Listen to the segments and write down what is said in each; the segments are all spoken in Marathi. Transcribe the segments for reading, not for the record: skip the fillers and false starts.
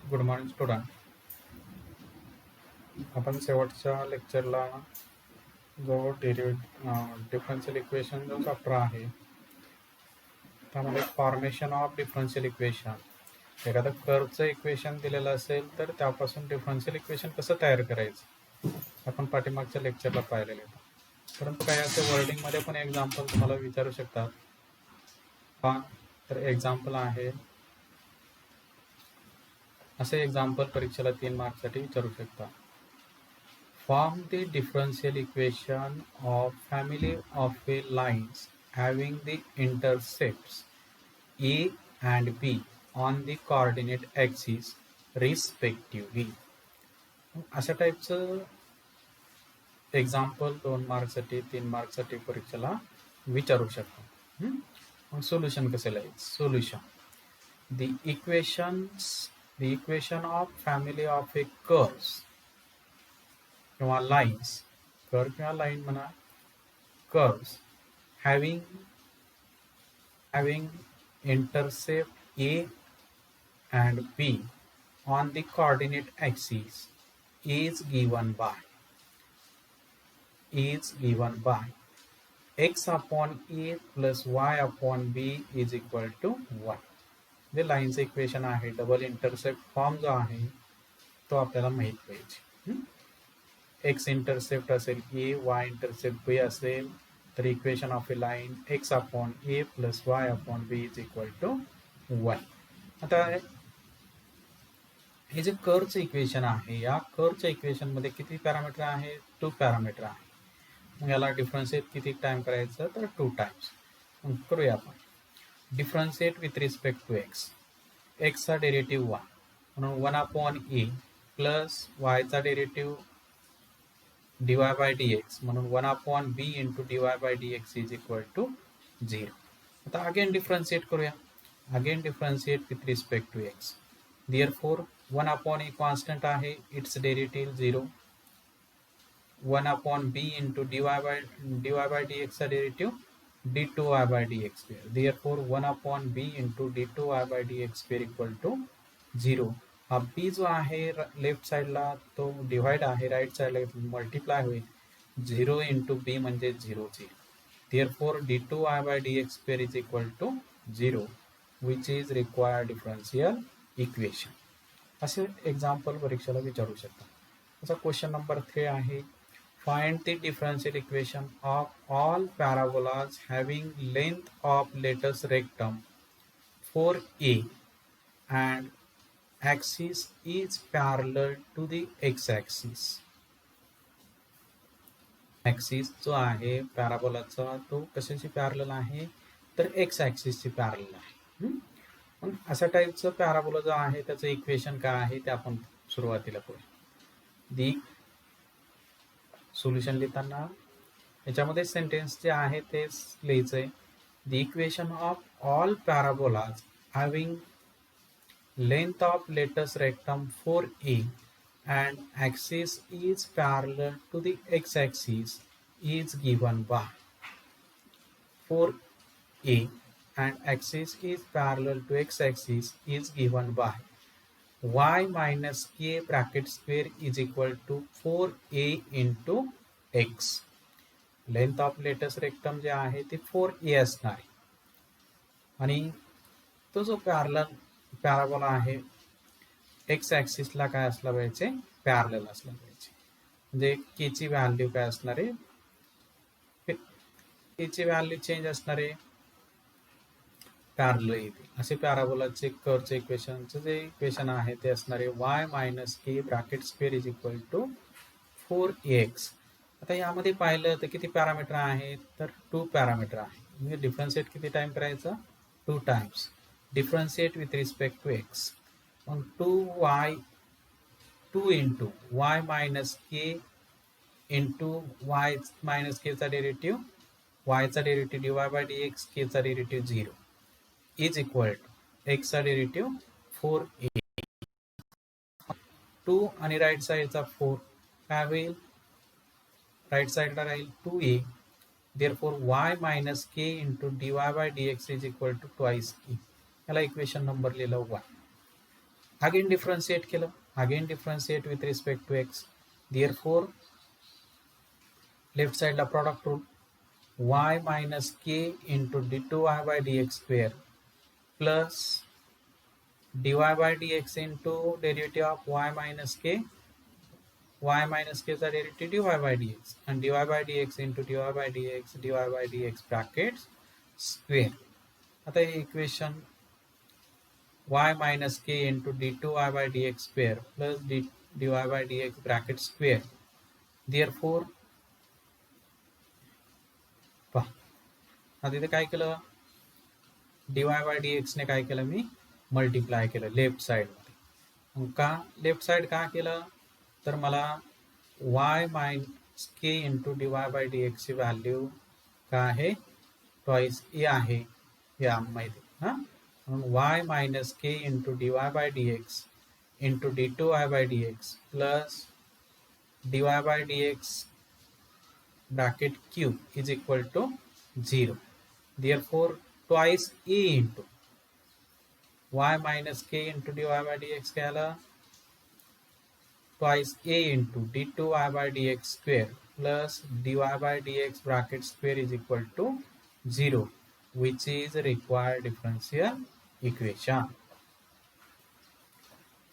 Good morning student. आपण शेवटच्या लेक्चरला जो डिफरन्शियल इक्वेशन जो चॅप्टर आहे त्यामध्ये फॉर्मेशन ऑफ डिफरन्शियल इक्वेशन, एखादं कर्वचं इक्वेशन दिलेलं असेल तर त्यापासून डिफरन्शियल इक्वेशन कसं तयार करायचं आपण पाठीमागच्या लेक्चरला पाहिलेलं आहे. परंतु काही असे वर्डिंगमध्ये पण एक्झाम्पल तुम्हाला विचारू शकतात. हा तर एक्झाम्पल आहे, असे एक्झाम्पल परीक्षेला 3 मार्क्ससाठी विचारू शकता. Form the differential equation of family of a lines having the intercepts A and B on the coordinate axis respectively. अशा टाईपचं एक्झाम्पल 2 मार्क्ससाठी 3 मार्क्ससाठी परीक्षेला विचारू शकतो. मग सोल्युशन कसे लिहायचं? Solution the equation of family of a curves किंवा लाईन्स, कर्व किंवा लाईन म्हणा, curves having intercept A and B on the coordinate axis is given by x upon A plus y upon B is equal to 1. जे लाईनचं इक्वेशन आहे, डबल इंटरसेप्ट फॉर्म जो आहे तो आपल्याला माहित पाहिजे. एक्स इंटरसेप्ट असेल ए, वाय इंटरसेप्ट बी असेल तर equation of a line x upon a plus y upon b is equal to 1. आता हे जे कर्वचं इक्वेशन आहे, या कर्वच्या इक्वेशनमध्ये किती पॅरामीटर आहे? 2 पॅरामीटर आहे. मग याला डिफरन्शिएट किती टाइम करायचं? तर 2 टाइम्स. मग करूया आपण. Differentiate with respect to x. एक्सचा डेरिव्हेटिव्ह 1 म्हणून 1 अपॉन ए प्लस वायचा डेरिव्हेटिव्ह dy बाय dx म्हणून 1 upon b into dy by dx is equal to 0. आता अगेन डिफरन्शिएट करूया. Again differentiate with respect to x. Therefore 1 upon a constant आहे, it's derivative 0. 1 upon b into dy by dx चा derivative d2y by dx square. Therefore 1 upon b into d2y by dx square equal to 0. हा बी जो आहे लेफ्ट साईडला तो डिवाइड आहे, राईट साईडला मल्टिप्लाय होईल. 0 इंटू बी म्हणजे 0 0. Therefore d2y by dx square is equal to 0 which is required differential equation. असे एक्झाम्पल परीक्षेला विचारू शकता. त्याचा क्वेश्चन नंबर 3 आहे, find the differential equation of all parabolas having length of latus rectum 4a and axis is parallel to the x-axis. Axis जो आहे पॅराबोलाचा तो कशाची पॅरलल आहे? तर एक्स ॲक्सिसची पॅरलल आहे. मग अशा टाईपचं पॅराबोला जो आहे त्याचं इक्वेशन काय आहे ते आपण सुरुवातीला करूया. दी सोल्युशन लिहिताना याच्यामध्ये सेंटेन्स जे आहे ते लिहायचंय. The equation of all parabolas having length of latus rectum 4a and axis is parallel to the x-axis is given by 4a and axis is parallel to x-axis is given by y minus k bracket square is equal to 4a into x. Length of latus rectum जे आहे ते 4a असणार आहे आणि तो जो पॅराबोला आहे एक्स ॲक्सिसला काय असला पाहिजे? पॅरलल असला पाहिजे. म्हणजे केची व्हॅल्यू काय असणार आहे? केची व्हॅल्यू चेंज असणार आहे, पॅरलल येते. असे पॅराबोलाचे कर्वचे इक्वेशनचं जे इक्वेशन आहे ते असणार आहे y minus k bracket square is equal to 4ax. आता यामध्ये पाहिलं तर किती पॅरामीटर आहे? तर 2 पॅरामीटर आहे. म्हणजे डिफरन्शिएट किती टाइम करायचं? 2 times. Differentiate with respect to x. On 2 into y minus k into y minus k चा डेरिव्हेटिव्ह, y चा derivative dy by dx, k चा derivative 0 is equal to x चा डेरिव्हेटिव्ह 4a. 2 आणि राईट साईडचा 4 काय होईल? राईट साईडला राहील 2a. Therefore y minus k into dy by dx is equal to twice e. याला इक्वेशन नंबर लिहिलं 1. अगेन डिफरन्शिएट केलं, again differentiate with respect to x. Therefore left साइडला product rule, y minus k into d2y by dx square plus dy by dx into derivative of y minus k चा derivative dy by dx and dy by dx into dy by dx brackets square. आता हे equation y minus k into d2y by dx square plus dy by dx bracket square. Therefore आता इथे काय केलं, dy by dx ने काय केलं, मी मल्टिप्लाय केलं लेफ्ट साइड मध्ये. का लेफ्ट साइड का केलं, तर मला y minus k into dy by dx ची व्हॅल्यू काय आहे, ट्वाइस ए आहे या माहिती. म्हणून y minus k into dy by dx into d2y by dx plus dy by dx bracket q is equal to 0. Therefore twice a into y minus k into dy by dx क्या आला, twice a into d2y by dx square plus dy by dx bracket square is equal to 0, which is required differential equation.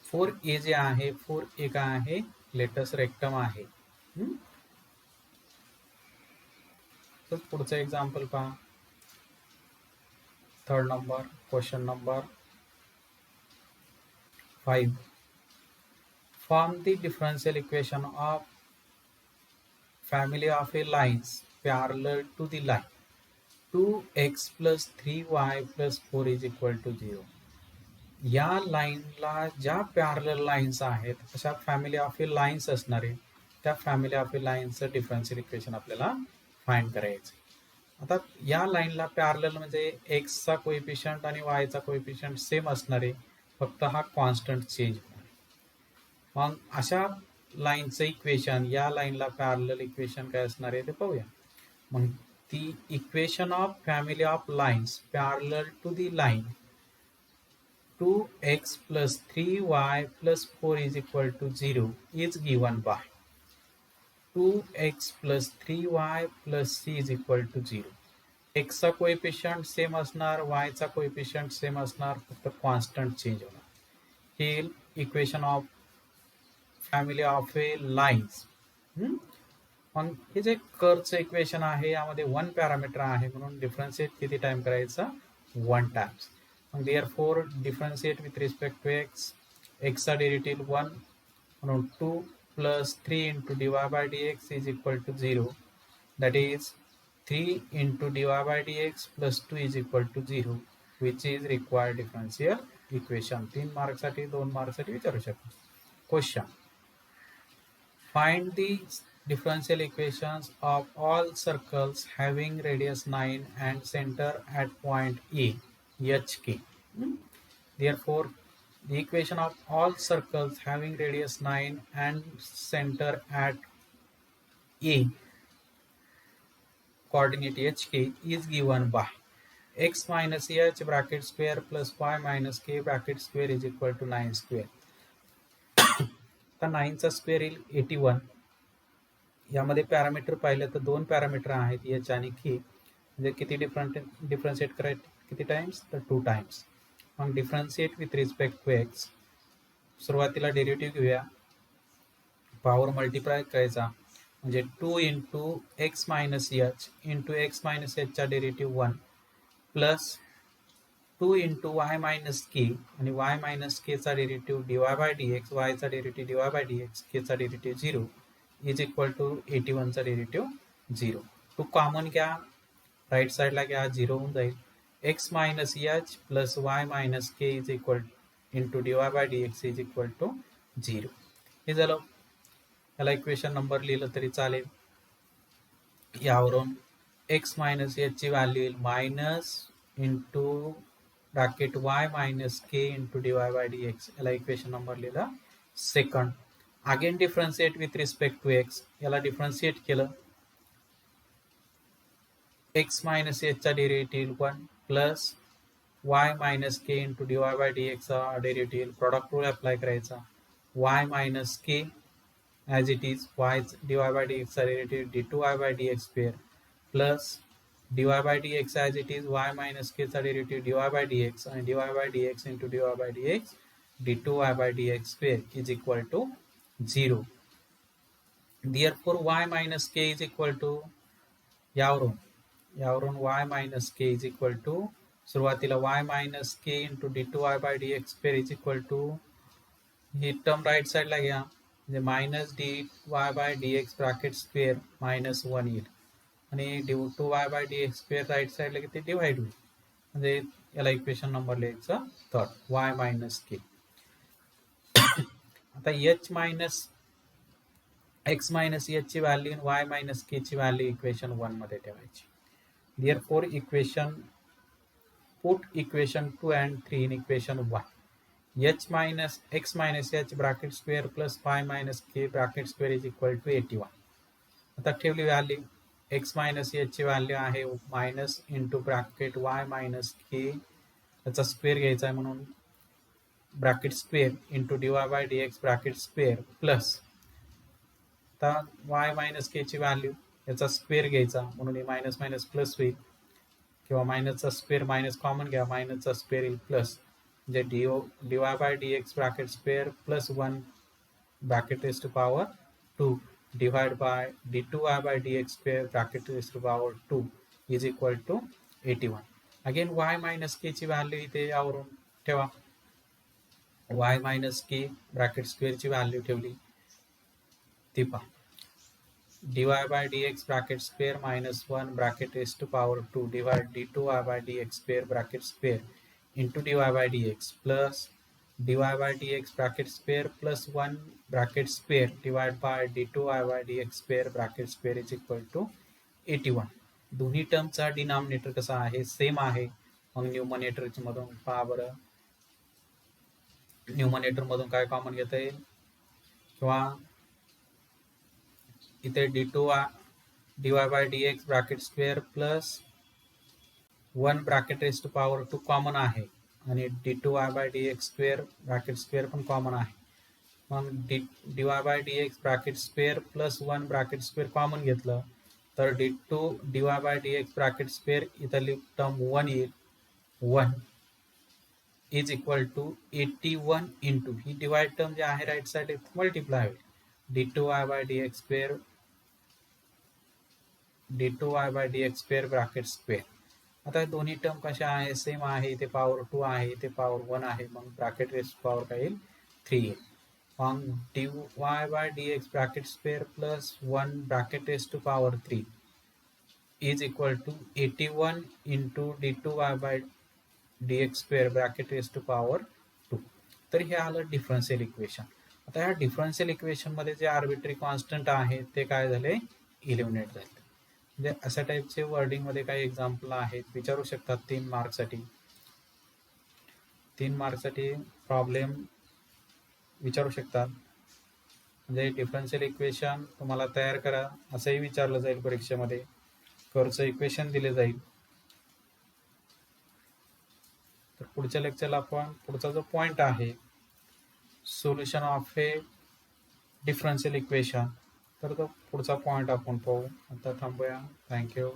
4a जे आहे, 4a का आहे, लेटस रेक्टम आहे. तर पुढचं एक्झाम्पल पहा. Third number, question number 5. Form the differential equation of family of a lines parallel to the line 2x plus 3y plus 4 is equal to 0. या लाईनला ज्या पॅरलल लाईन्स आहेत अशा फॅमिली ऑफ ए लाईन्स असणारे त्या फॅमिली ऑफ ए लाईन्सचं डिफरन्शियल इक्वेशन आपल्याला फाइंड करायचं. आता या लाईनला पॅरलल म्हणजे एक्सचा कोएफिशियंट आणि वायचा कोएफिशियंट सेम असणारे, फक्त हा कॉन्स्टंट चेंज होणार. मग अशा लाईनचं इक्वेशन, या लाईनला पॅरलल इक्वेशन काय असणार आहे ते पाहूया. मग ती equation of family of lines parallel to the line 2x plus 3y plus 4 is equal to 0 is given by 2x plus 3y plus c is equal to 0. x चा कोएफिशियंट सेम असणार, y चा कोएफिशियंट सेम असणार, फक्त कॉन्स्टंट चेंज होणार. हे equation of family of A lines. मग हे जे कर्वचं इक्वेशन आहे यामध्ये 1 पॅरामीटर आहे, म्हणून डिफरन्शिएट किती टाइम करायचं, 1 times. Therefore differentiate with respect to x, x चा डेरिव्हेटिव्ह 1 म्हणून 2 plus 3 into dy by dx is equal to 0, that is 3 into dy by dx plus 2 is equal to 0, which is required differential equation. 3 मार्कसाठी 2 मार्कसाठी विचारू शकतो. Question, find the differential equations of all circles having radius 9 and center at point A hk. Therefore the equation of all circles having radius 9 and center at A coordinate hk is given by x minus h bracket square plus y minus k bracket square is equal to 9 square. आता 9 चा स्क्वेअर येईल 81. यामध्ये पॅरामीटर पाहिलं तर 2 पॅरामीटर आहेत h आणि k, म्हणजे किती डिफरन्शिएट करायचं किती टाइम्स, तर 2 टाइम्स. मग differentiate with respect to x. सुरुवातीला डेरिव्हेटिव्ह घेऊया, पॉवर मल्टिप्लाय करायचा, म्हणजे 2 into x minus h into x minus एचचा derivative 1 plus 2 into y minus k आणि वाय मायनस केचा derivative d y by d x, वायचा derivative d y by d x, केचा डेरिव्हेटिव्ह 0 इज इक्वल टू 81चा डेरिव्हेटिव्ह 0. टू कॉमन घ्या, राईट साईडला घ्या, 0 होऊन जाईल. x minus h plus y minus k is equal into dy by dx is equal to 0. हे झालं. याला इक्वेशन नंबर लिहिलं तरी चालेल. यावरून x minus h ची व्हॅल्यू येईल minus into bracket y minus k into dy by dx. याला इक्वेशन नंबर लिहिला second. Again differentiate with respect to x. याला डिफरन्शिएट केलं, x minus h चा derivative 1 plus y minus k into d y by d एक्सचा डेरिव्हेटिव्ह प्रॉडक्ट रूल अप्लाय करायचा. Y minus k as it is y d y by d एक्सचा derivative d two y by d x square plus dy by dx as it is y minus k चा डेरिव्हेटिव्ह dy by dx आणि dy by dx into dy by dx d2y by dx square is equal to 0. Therefore y minus k is equal to यावरून y minus k is equal to सुरुवातीला y minus k into d2y by dx square is equal to ही टर्म राईट साईडला घ्या म्हणजे minus dy by dx bracket square minus 1 येईल आणि two y by d x square right साईडला किती डिवाइड होईल म्हणजे याला इक्वेशन नंबर लिहायचं तर वाय मायनस के. आता h minus x minus h ची व्हॅल्यू आणि वाय मायनस के ची व्हॅल्यू इक्वेशन 1 मध्ये ठेवायची. Therefore put equation 2 and 3 in equation 1. H minus x minus h bracket square plus y minus k bracket square is equal to 81. आता ठेवली व्हॅल्यू एक्स मायनस एचची व्हॅल्यू आहे minus into bracket y minus k याचा स्क्वेअर घ्यायचा आहे म्हणून bracket square into d y by d x bracket square plus आता वाय मायनस केची व्हॅल्यू याचा स्क्वेअर घ्यायचा म्हणून हे मायनस मायनस प्लस होईल किंवा मायनसचा स्क्वेअर मायनस कॉमन घ्या मायनसचा स्क्वेअर येईल प्लस म्हणजे d y by d x bracket square plus 1 bracket raise to power 2 divided by d2y by dx square bracket raised to power 2 is equal to 81. Again y minus k ची व्हॅल्यू इथे यावरून ठेवा. y minus k bracket square ची व्हॅल्यू ठेवली ती पहा dy by dx bracket square minus 1 bracket raise to power 2 divide d2y by dx square bracket square into dy by dx plus dy by dx bracket square plus 1 bracket square divided by d2y by dx square bracket square is equal to 81. दोन्ही टर्मचा डिनॉमिनेटर कसा आहे सेम आहे. मग न्यूमरेटर मधून पहा बरं न्यूमरेटर मधून काय कॉमन घेता येईल किंवा इथे dy by dx bracket square plus 1 bracket raise to power 2 common आहे आणि d2y by dx square bracket square पण कॉमन आहे. मग dy by dx bracket square plus 1 bracket square common घेतलं तर dy by dx bracket square इथली टर्म 1 येईल 1 इज इक्वल टू 81 इंटू ही डिवाइड टर्म जे आहे राईट साईड मल्टिप्लाय होईल d2y by dx square square bracket square. आता दोन्ही टर्म कशा आहे सेम आहे इथे पॉवर 2 आहे इथे पॉवर 1 आहे मग ब्रॅकेट रेज पॉवर काय येईल 3 येईल. मग dy by dx bracket square plus 1 bracket raise to power 3 is equal to 81 into d2y by dx square bracket raise to power 2. तर हे आलं डिफरन्शियल इक्वेशन. आता ह्या डिफरन्शियल इक्वेशन मध्ये जे आर्बिट्ररी कॉन्स्टंट आहे ते काय झाले इलिमिनेट झाले. म्हणजे अशा टाईपचे वर्डिंग मध्ये काही एक्झाम्पल आहेत विचारू शकतात 3 मार्कसाठी प्रॉब्लेम विचारू शकतात. म्हणजे डिफरन्शियल इक्वेशन तुम्हाला तयार करा असंही विचारलं जाईल परीक्षेमध्ये. कर्वचं इक्वेशन दिले जाईल. तर पुढच्या लेक्चरला आपण पुढचा जो पॉइंट आहे solution of A differential equation तर तो पुढचा पॉइंट आपण पाहू. आता थांबूया. थँक्यू.